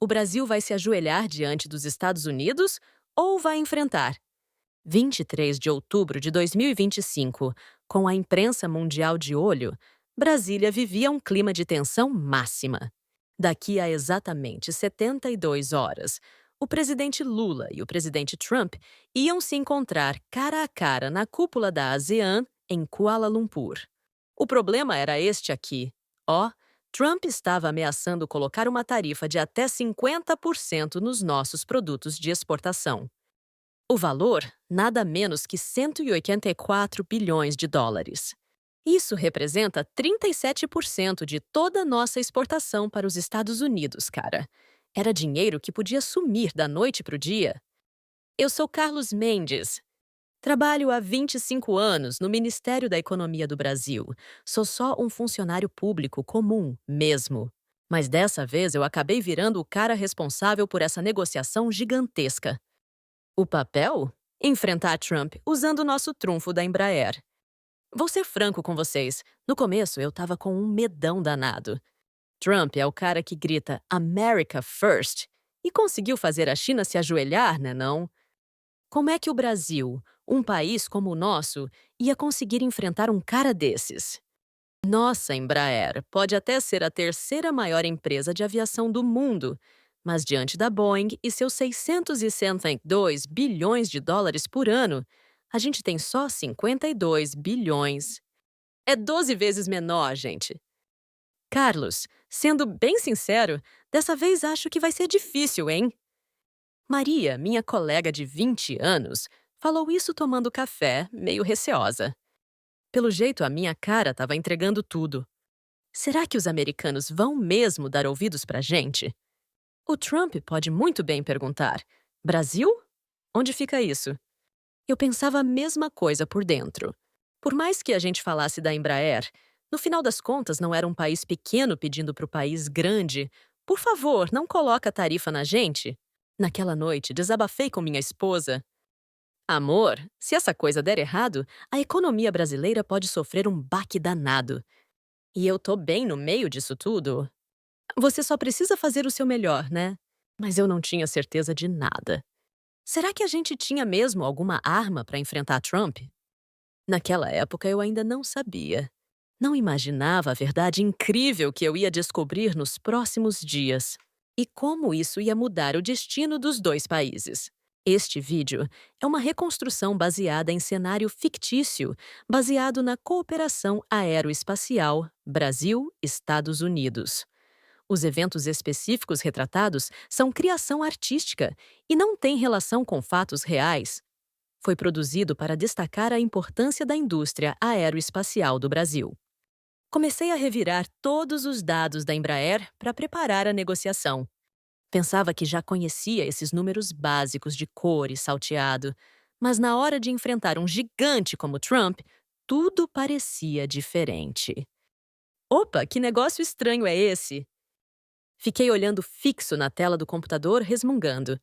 O Brasil vai se ajoelhar diante dos Estados Unidos ou vai enfrentar? 23 de outubro de 2025, com a imprensa mundial de olho, Brasília vivia um clima de tensão máxima. Daqui a exatamente 72 horas, o presidente Lula e o presidente Trump iam se encontrar cara a cara na cúpula da ASEAN, em Kuala Lumpur. O problema era este aqui. Ó, Trump estava ameaçando colocar uma tarifa de até 50% nos nossos produtos de exportação. O valor, nada menos que 184 bilhões de dólares. Isso representa 37% de toda a nossa exportação para os Estados Unidos, cara. Era dinheiro que podia sumir da noite para o dia. Eu sou Carlos Mendes. Trabalho há 25 anos no Ministério da Economia do Brasil. Sou só um funcionário público comum, mesmo. Mas dessa vez eu acabei virando o cara responsável por essa negociação gigantesca. O papel? Enfrentar Trump usando o nosso trunfo da Embraer. Vou ser franco com vocês. No começo, eu tava com um medão danado. Trump é o cara que grita America First e conseguiu fazer a China se ajoelhar, né não? Como é que o Brasil, um país como o nosso, ia conseguir enfrentar um cara desses? Nossa Embraer pode até ser a terceira maior empresa de aviação do mundo, mas diante da Boeing e seus 662 bilhões de dólares por ano, a gente tem só 52 bilhões. É 12 vezes menor, gente. Carlos, sendo bem sincero, dessa vez acho que vai ser difícil, hein? Maria, minha colega de 20 anos, falou isso tomando café, meio receosa. Pelo jeito, a minha cara estava entregando tudo. Será que os americanos vão mesmo dar ouvidos pra gente? O Trump pode muito bem perguntar: Brasil? Onde fica isso? Eu pensava a mesma coisa por dentro. Por mais que a gente falasse da Embraer, no final das contas não era um país pequeno pedindo para o país grande: por favor, não coloca tarifa na gente. Naquela noite, desabafei com minha esposa. Amor, se essa coisa der errado, a economia brasileira pode sofrer um baque danado. E eu tô bem no meio disso tudo. Você só precisa fazer o seu melhor, né? Mas eu não tinha certeza de nada. Será que a gente tinha mesmo alguma arma para enfrentar Trump? Naquela época eu ainda não sabia. Não imaginava a verdade incrível que eu ia descobrir nos próximos dias. E como isso ia mudar o destino dos dois países. Este vídeo é uma reconstrução baseada em cenário fictício, baseado na cooperação aeroespacial Brasil-Estados Unidos. Os eventos específicos retratados são criação artística e não têm relação com fatos reais. Foi produzido para destacar a importância da indústria aeroespacial do Brasil. Comecei a revirar todos os dados da Embraer para preparar a negociação. Pensava que já conhecia esses números básicos de cor e salteado, mas na hora de enfrentar um gigante como Trump, tudo parecia diferente. Opa, que negócio estranho é esse? Fiquei olhando fixo na tela do computador, resmungando.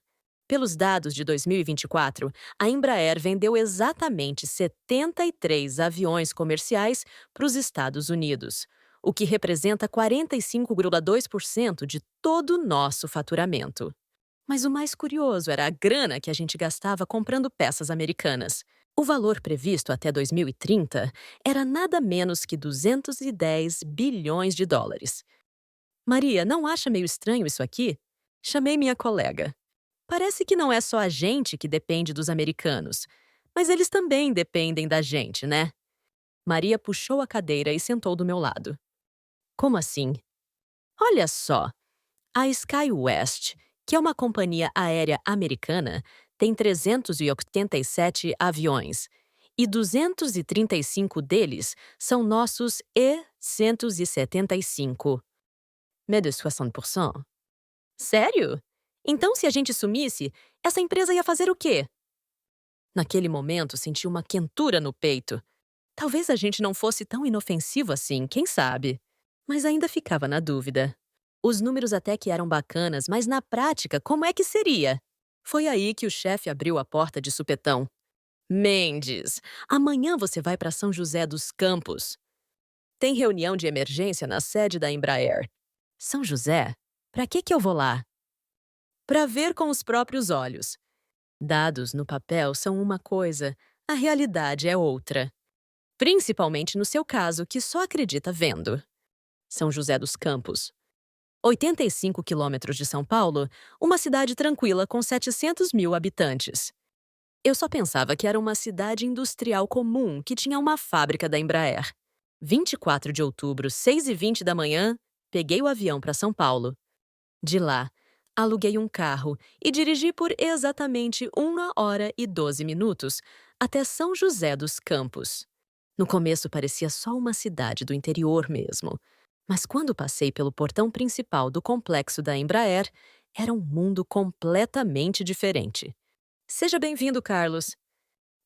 Pelos dados de 2024, a Embraer vendeu exatamente 73 aviões comerciais para os Estados Unidos, o que representa 45,2% de todo o nosso faturamento. Mas o mais curioso era a grana que a gente gastava comprando peças americanas. O valor previsto até 2030 era nada menos que 210 bilhões de dólares. Maria, não acha meio estranho isso aqui? Chamei minha colega. Parece que não é só a gente que depende dos americanos, mas eles também dependem da gente, né? Maria puxou a cadeira e sentou do meu lado. Como assim? Olha só, a SkyWest, que é uma companhia aérea americana, tem 387 aviões e 235 deles são nossos E-175. Mais de 60%. Sério? Então, se a gente sumisse, essa empresa ia fazer o quê? Naquele momento, senti uma quentura no peito. Talvez a gente não fosse tão inofensivo assim, quem sabe? Mas ainda ficava na dúvida. Os números até que eram bacanas, mas na prática, como é que seria? Foi aí que o chefe abriu a porta de supetão. Mendes, amanhã você vai para São José dos Campos. Tem reunião de emergência na sede da Embraer. São José? Para que eu vou lá? para ver com os próprios olhos. Dados no papel são uma coisa, a realidade é outra. Principalmente no seu caso, que só acredita vendo. São José dos Campos. 85 quilômetros de São Paulo, uma cidade tranquila com 700 mil habitantes. Eu só pensava que era uma cidade industrial comum que tinha uma fábrica da Embraer. 24 de outubro, 6h20 da manhã, peguei o avião para São Paulo. De lá, aluguei um carro e dirigi por exatamente 1 hora e 12 minutos até São José dos Campos. No começo parecia só uma cidade do interior mesmo, mas quando passei pelo portão principal do complexo da Embraer, era um mundo completamente diferente. Seja bem-vindo, Carlos.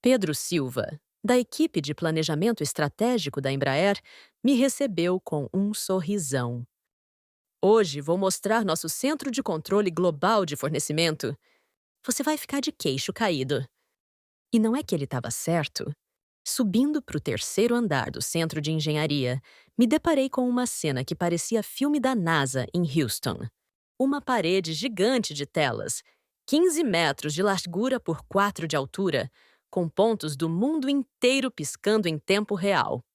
Pedro Silva, da equipe de planejamento estratégico da Embraer, me recebeu com um sorrisão. Hoje vou mostrar nosso centro de controle global de fornecimento. Você vai ficar de queixo caído. E não é que ele estava certo? Subindo para o terceiro andar do centro de engenharia, me deparei com uma cena que parecia filme da NASA em Houston. Uma parede gigante de telas, 15 metros de largura por 4 de altura, com pontos do mundo inteiro piscando em tempo real.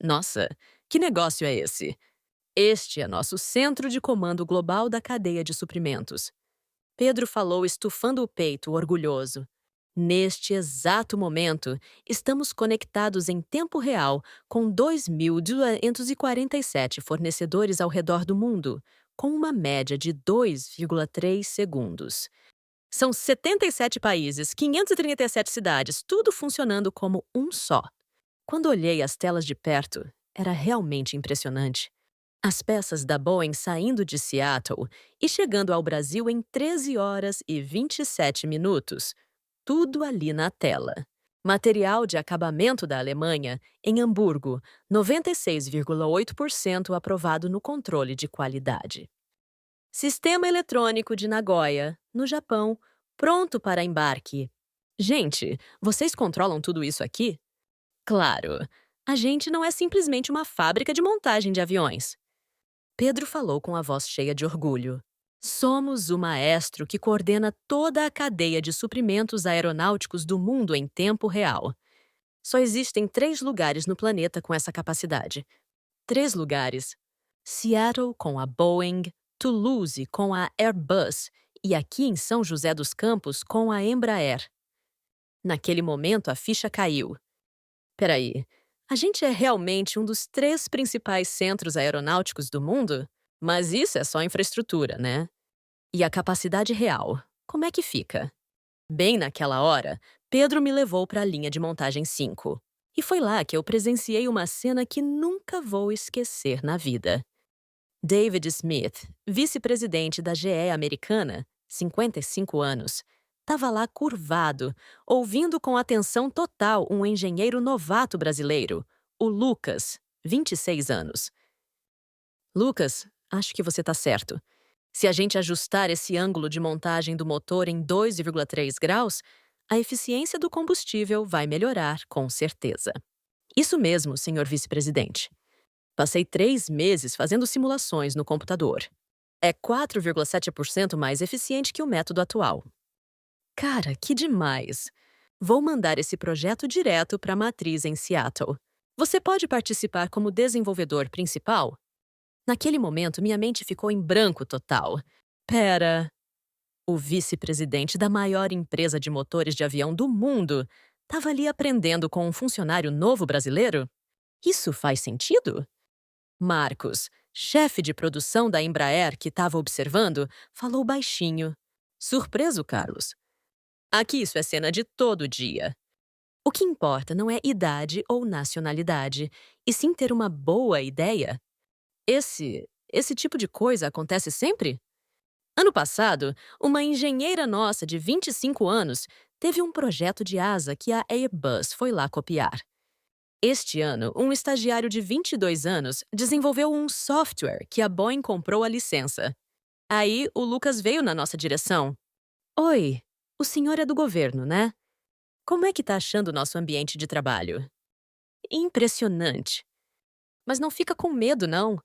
Nossa, que negócio é esse? Este é nosso centro de comando global da cadeia de suprimentos. Pedro falou estufando o peito, orgulhoso. Neste exato momento, estamos conectados em tempo real com 2.247 fornecedores ao redor do mundo, com uma média de 2,3 segundos. São 77 países, 537 cidades, tudo funcionando como um só. Quando olhei as telas de perto, era realmente impressionante. As peças da Boeing saindo de Seattle e chegando ao Brasil em 13 horas e 27 minutos. Tudo ali na tela. Material de acabamento da Alemanha, em Hamburgo, 96,8% aprovado no controle de qualidade. Sistema eletrônico de Nagoya, no Japão, pronto para embarque. Gente, vocês controlam tudo isso aqui? Claro, a gente não é simplesmente uma fábrica de montagem de aviões. Pedro falou com a voz cheia de orgulho. Somos o maestro que coordena toda a cadeia de suprimentos aeronáuticos do mundo em tempo real. Só existem 3 lugares no planeta com essa capacidade. 3 lugares. Seattle com a Boeing, Toulouse com a Airbus e aqui em São José dos Campos com a Embraer. Naquele momento a ficha caiu. Peraí, a gente é realmente um dos 3 principais centros aeronáuticos do mundo? Mas isso é só infraestrutura, né? E a capacidade real, como é que fica? Bem naquela hora, Pedro me levou para a linha de montagem 5. E foi lá que eu presenciei uma cena que nunca vou esquecer na vida. David Smith, vice-presidente da GE americana, 55 anos, estava lá curvado, ouvindo com atenção total um engenheiro novato brasileiro, o Lucas, 26 anos. Lucas, acho que você está certo. Se a gente ajustar esse ângulo de montagem do motor em 2,3 graus, a eficiência do combustível vai melhorar, com certeza. Isso mesmo, senhor vice-presidente. Passei 3 meses fazendo simulações no computador. É 4,7% mais eficiente que o método atual. Cara, que demais! Vou mandar esse projeto direto para a matriz em Seattle. Você pode participar como desenvolvedor principal? Naquele momento, minha mente ficou em branco total. Pera, o vice-presidente da maior empresa de motores de avião do mundo estava ali aprendendo com um funcionário novo brasileiro? Isso faz sentido? Marcos, chefe de produção da Embraer que estava observando, falou baixinho. Surpreso, Carlos? Aqui isso é cena de todo dia. O que importa não é idade ou nacionalidade, e sim ter uma boa ideia. Esse tipo de coisa acontece sempre? Ano passado, uma engenheira nossa de 25 anos teve um projeto de asa que a Airbus foi lá copiar. Este ano, um estagiário de 22 anos desenvolveu um software que a Boeing comprou a licença. Aí, o Lucas veio na nossa direção. Oi, o senhor é do governo, né? Como é que tá achando o nosso ambiente de trabalho? Impressionante. Mas não fica com medo, não.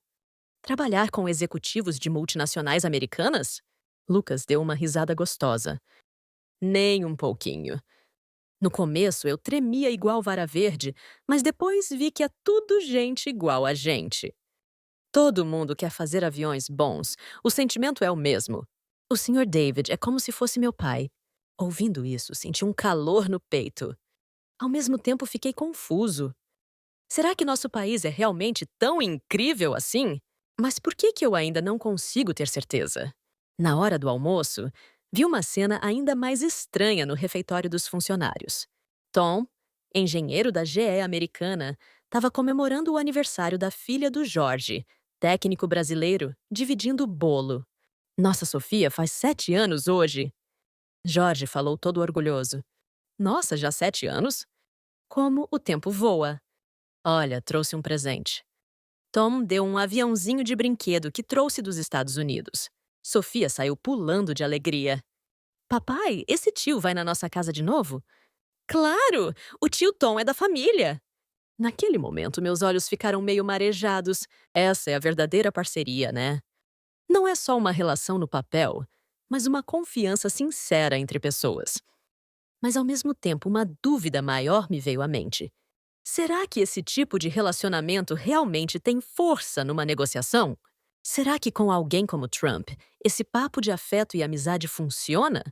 Trabalhar com executivos de multinacionais americanas? Lucas deu uma risada gostosa. Nem um pouquinho. No começo eu tremia igual vara verde, mas depois vi que é tudo gente igual a gente. Todo mundo quer fazer aviões bons. O sentimento é o mesmo. O Sr. David é como se fosse meu pai. Ouvindo isso, senti um calor no peito. Ao mesmo tempo, fiquei confuso. Será que nosso país é realmente tão incrível assim? Mas por que eu ainda não consigo ter certeza? Na hora do almoço, vi uma cena ainda mais estranha no refeitório dos funcionários. Tom, engenheiro da GE americana, estava comemorando o aniversário da filha do Jorge, técnico brasileiro, dividindo o bolo. Nossa Sofia faz 7 anos hoje. Jorge falou todo orgulhoso. Nossa, já 7 anos? Como o tempo voa. Olha, trouxe um presente. Tom deu um aviãozinho de brinquedo que trouxe dos Estados Unidos. Sofia saiu pulando de alegria. Papai, esse tio vai na nossa casa de novo? Claro! O tio Tom é da família! Naquele momento, meus olhos ficaram meio marejados. Essa é a verdadeira parceria, né? Não é só uma relação no papel, mas uma confiança sincera entre pessoas. Mas, ao mesmo tempo, uma dúvida maior me veio à mente. Será que esse tipo de relacionamento realmente tem força numa negociação? Será que com alguém como Trump, esse papo de afeto e amizade funciona?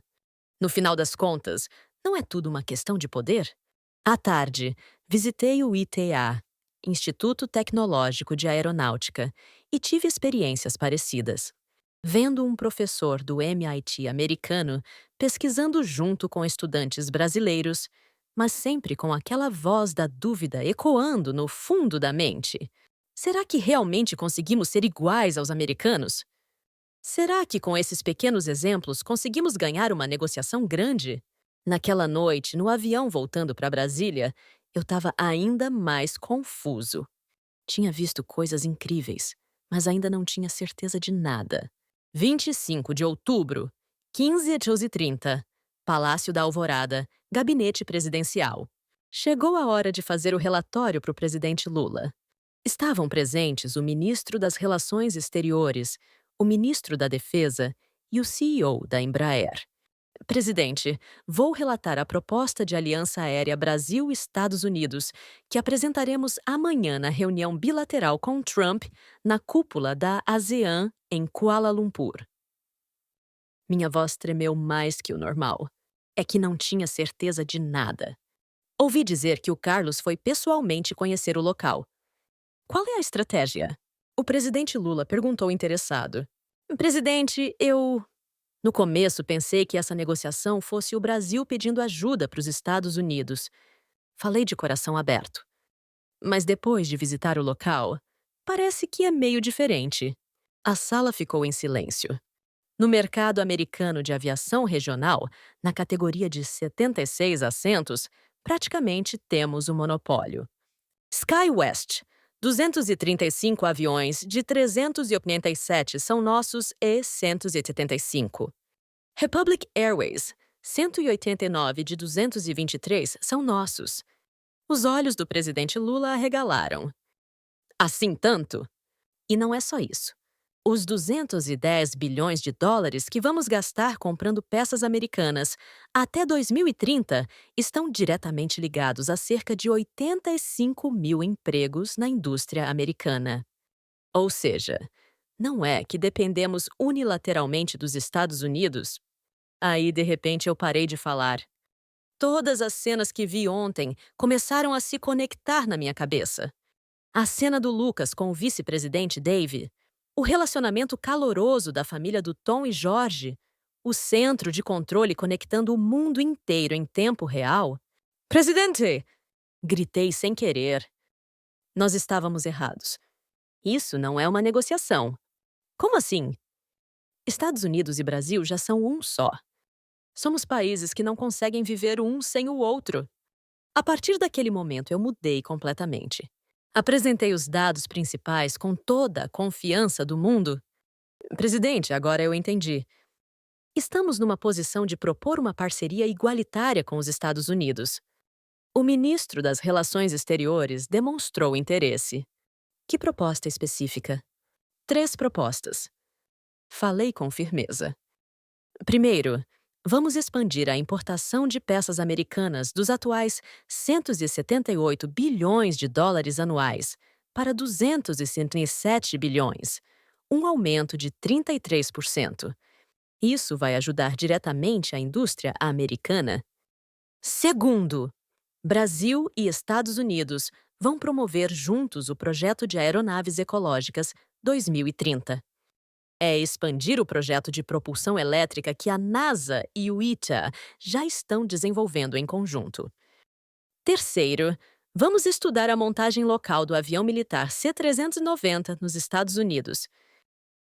No final das contas, não é tudo uma questão de poder? À tarde, visitei o ITA, Instituto Tecnológico de Aeronáutica, e tive experiências parecidas. Vendo um professor do MIT americano pesquisando junto com estudantes brasileiros, mas sempre com aquela voz da dúvida ecoando no fundo da mente. Será que realmente conseguimos ser iguais aos americanos? Será que com esses pequenos exemplos conseguimos ganhar uma negociação grande? Naquela noite, no avião voltando para Brasília, eu estava ainda mais confuso. Tinha visto coisas incríveis, mas ainda não tinha certeza de nada. 25 de outubro, 15h30, Palácio da Alvorada, Gabinete Presidencial. Chegou a hora de fazer o relatório para o presidente Lula. Estavam presentes o ministro das Relações Exteriores, o ministro da Defesa e o CEO da Embraer. Presidente, vou relatar a proposta de aliança aérea Brasil-Estados Unidos, que apresentaremos amanhã na reunião bilateral com Trump na cúpula da ASEAN em Kuala Lumpur. Minha voz tremeu mais que o normal. É que não tinha certeza de nada. Ouvi dizer que o Carlos foi pessoalmente conhecer o local. Qual é a estratégia? O presidente Lula perguntou interessado. Presidente, No começo, pensei que essa negociação fosse o Brasil pedindo ajuda para os Estados Unidos. Falei de coração aberto. Mas depois de visitar o local, parece que é meio diferente. A sala ficou em silêncio. No mercado americano de aviação regional, na categoria de 76 assentos, praticamente temos o monopólio. SkyWest, 235 aviões de 387 são nossos e 175. Republic Airways, 189 de 223 são nossos. Os olhos do presidente Lula arregalaram. Assim tanto? E não é só isso. Os 210 bilhões de dólares que vamos gastar comprando peças americanas até 2030 estão diretamente ligados a cerca de 85 mil empregos na indústria americana. Ou seja, não é que dependemos unilateralmente dos Estados Unidos. Aí, de repente, eu parei de falar. Todas as cenas que vi ontem começaram a se conectar na minha cabeça. A cena do Lucas com o vice-presidente Dave, o relacionamento caloroso da família do Tom e Jorge, o centro de controle conectando o mundo inteiro em tempo real. Presidente! Gritei sem querer. Nós estávamos errados. Isso não é uma negociação. Como assim? Estados Unidos e Brasil já são um só. Somos países que não conseguem viver um sem o outro. A partir daquele momento, eu mudei completamente. Apresentei os dados principais com toda a confiança do mundo. Presidente, agora eu entendi. Estamos numa posição de propor uma parceria igualitária com os Estados Unidos. O ministro das Relações Exteriores demonstrou interesse. Que proposta específica? 3 propostas. Falei com firmeza. Primeiro, vamos expandir a importação de peças americanas dos atuais 178 bilhões de dólares anuais para 267 bilhões, um aumento de 33%. Isso vai ajudar diretamente a indústria americana. Segundo, Brasil e Estados Unidos vão promover juntos o projeto de aeronaves ecológicas 2030. É expandir o projeto de propulsão elétrica que a NASA e o ITA já estão desenvolvendo em conjunto. Terceiro, vamos estudar a montagem local do avião militar C-390 nos Estados Unidos,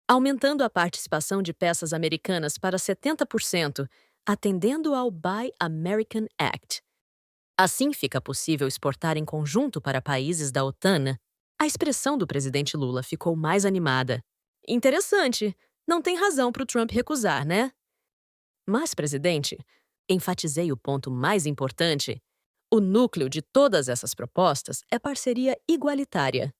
aumentando a participação de peças americanas para 70%, atendendo ao Buy American Act. Assim fica possível exportar em conjunto para países da OTAN. A expressão do presidente Lula ficou mais animada. Interessante. Não tem razão para o Trump recusar, né? Mas, presidente, enfatizei o ponto mais importante. O núcleo de todas essas propostas é parceria igualitária.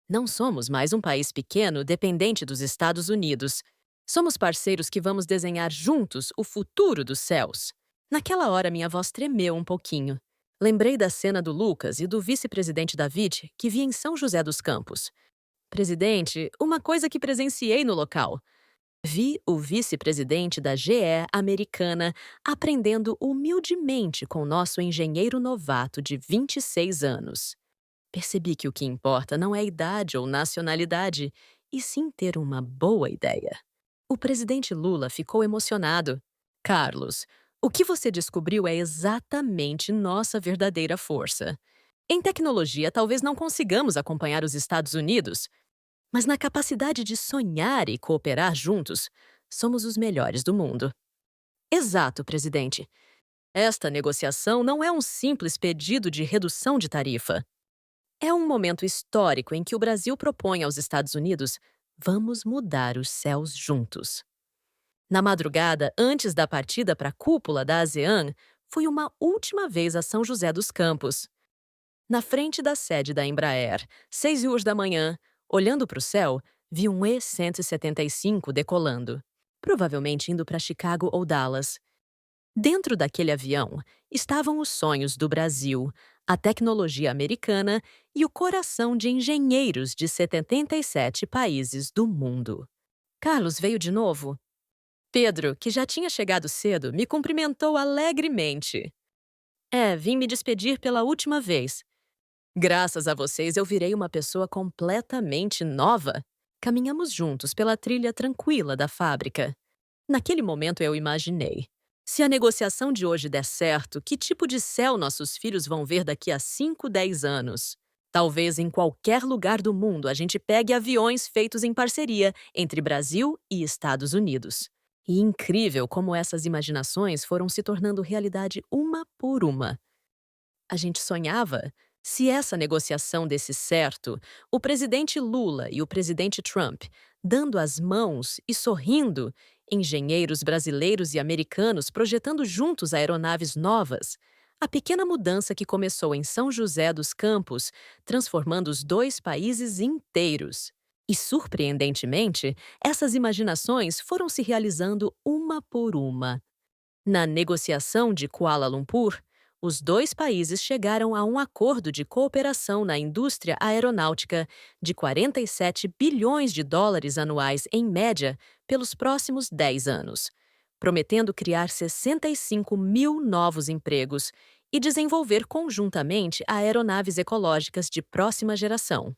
Não somos mais um país pequeno dependente dos Estados Unidos. Somos parceiros que vamos desenhar juntos o futuro dos céus. Naquela hora, minha voz tremeu um pouquinho. Lembrei da cena do Lucas e do vice-presidente David que vi em São José dos Campos. Presidente, uma coisa que presenciei no local. Vi o vice-presidente da GE americana aprendendo humildemente com nosso engenheiro novato de 26 anos. Percebi que o que importa não é idade ou nacionalidade, e sim ter uma boa ideia. O presidente Lula ficou emocionado. Carlos, o que você descobriu é exatamente nossa verdadeira força. Em tecnologia, talvez não consigamos acompanhar os Estados Unidos, mas na capacidade de sonhar e cooperar juntos, somos os melhores do mundo. Exato, presidente. Esta negociação não é um simples pedido de redução de tarifa. É um momento histórico em que o Brasil propõe aos Estados Unidos: vamos mudar os céus juntos. Na madrugada, antes da partida para a cúpula da ASEAN, fui uma última vez a São José dos Campos. Na frente da sede da Embraer, 6 horas da manhã, olhando para o céu, vi um E-175 decolando, provavelmente indo para Chicago ou Dallas. Dentro daquele avião estavam os sonhos do Brasil, a tecnologia americana e o coração de engenheiros de 77 países do mundo. Carlos veio de novo. Pedro, que já tinha chegado cedo, me cumprimentou alegremente. Vim me despedir pela última vez. Graças a vocês, eu virei uma pessoa completamente nova. Caminhamos juntos pela trilha tranquila da fábrica. Naquele momento eu imaginei: se a negociação de hoje der certo, que tipo de céu nossos filhos vão ver daqui a 5, 10 anos? Talvez em qualquer lugar do mundo a gente pegue aviões feitos em parceria entre Brasil e Estados Unidos. E incrível como essas imaginações foram se tornando realidade uma por uma. A gente sonhava. Se essa negociação desse certo, o presidente Lula e o presidente Trump, dando as mãos e sorrindo, engenheiros brasileiros e americanos projetando juntos aeronaves novas, a pequena mudança que começou em São José dos Campos, transformando os dois países inteiros. E, surpreendentemente, essas imaginações foram se realizando uma por uma. Na negociação de Kuala Lumpur, os dois países chegaram a um acordo de cooperação na indústria aeronáutica de 47 bilhões de dólares anuais em média pelos próximos 10 anos, prometendo criar 65 mil novos empregos e desenvolver conjuntamente aeronaves ecológicas de próxima geração.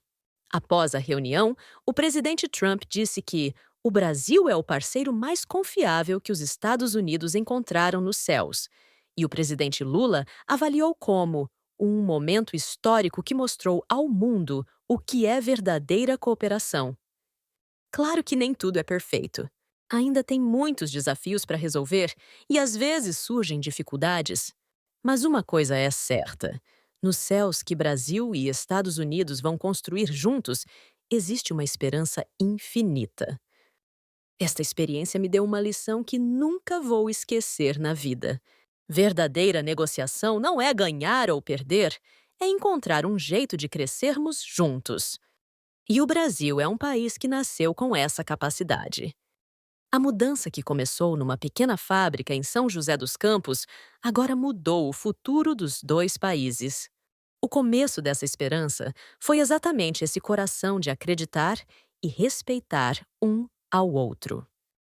Após a reunião, o presidente Trump disse que o Brasil é o parceiro mais confiável que os Estados Unidos encontraram nos céus, e o presidente Lula avaliou como um momento histórico que mostrou ao mundo o que é verdadeira cooperação. Claro que nem tudo é perfeito. Ainda tem muitos desafios para resolver e às vezes surgem dificuldades. Mas uma coisa é certa: nos céus que Brasil e Estados Unidos vão construir juntos, existe uma esperança infinita. Esta experiência me deu uma lição que nunca vou esquecer na vida. Verdadeira negociação não é ganhar ou perder, é encontrar um jeito de crescermos juntos. E o Brasil é um país que nasceu com essa capacidade. A mudança que começou numa pequena fábrica em São José dos Campos agora mudou o futuro dos dois países. O começo dessa esperança foi exatamente esse coração de acreditar e respeitar um ao outro.